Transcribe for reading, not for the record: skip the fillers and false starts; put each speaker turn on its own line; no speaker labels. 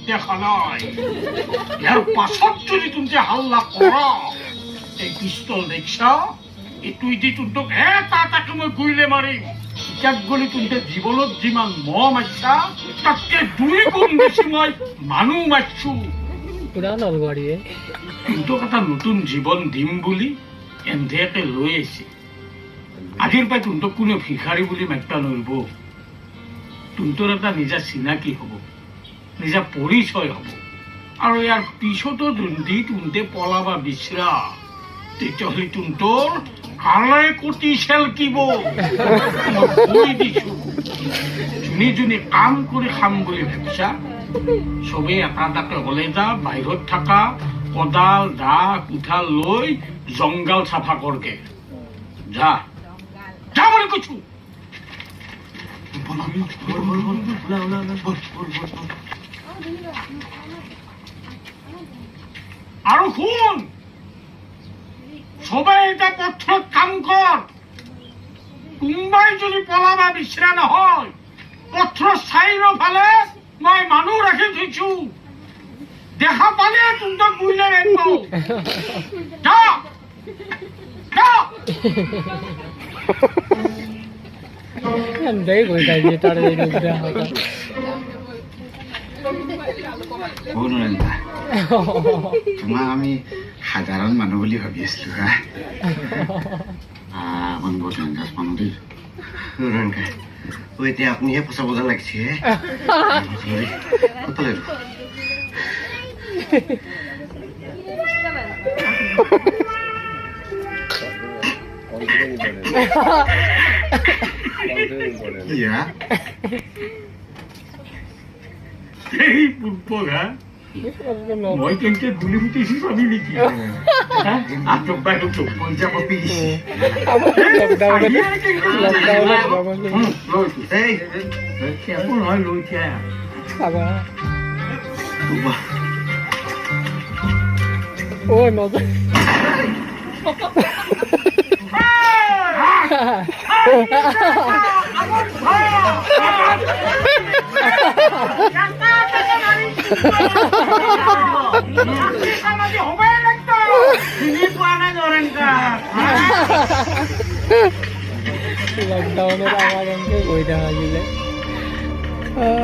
দেখা নাই ইয়ার পাছত যদি তুমি হাল্লা করা এই পিস্তল দেখছা তুই দি তোক এটা তাকে মই গুইলে মাৰিম ইটাক গলি তুমি জীৱনত যিমান মহ মাৰিছা তাতকে 2 গুণ বেছি মই মানুহ মাৰিছো
পুৰা নলবাৰীয়ে
কিন্তু এটা নতুন জীৱন দিম বুলি এন্ধেকে লৈ আহিছে আজিৰ পৰা তুমি কোনো ভিখাৰী বুলি মাত্ৰা নৰিব তুমটোৰ এটা নিজা চিনাকি হ'ব নিজা পৰিচয় হ'ব আৰু ইয়াৰ পিছতো যদি তুমি পলাবা বিচৰা তেতিয়াহ'লে তুমটোৰ কালে কোটি চেলকিব মই দিছো যোনে কাম কৰি খাম বুলি ভাবিছা চবেই এটা এটাকে হ'লে যা বাহিৰত থকা কদাল দা কুঠাল লৈ জংগাল চাফা কৰকে যা যা বুলি কৈছো আৰু শুন সবাই এটা পথত কাম কৰ কোনোবাই যদি পলাবা বিচৰা নহয় পথৰ চাৰিওফালে মই মানুহ ৰাখি থৈছো দেখা পালে তুমি গুইলে ৰাখিব যা যা
এন্দাই গৈ যায় তাৰ এই বেয়া হয়
তোমাক আমি সাধাৰণ মানুহ বুলি ভাবি আছিলো হা বৰ ডেঞ্জাৰাছ মানুহ দেই এতিয়া আপুনিহে ফচাব যেন লাগিছে
এই পুষ্পঘা মই কেনেকে গুলি ফুটিছি পাবি নেকি আটক বাহিৰত চোখ পইচা পাবি নহয় লৈ থিয়া
ôi mà lockdown nó ra ngoài em cái gửi ra gì đấy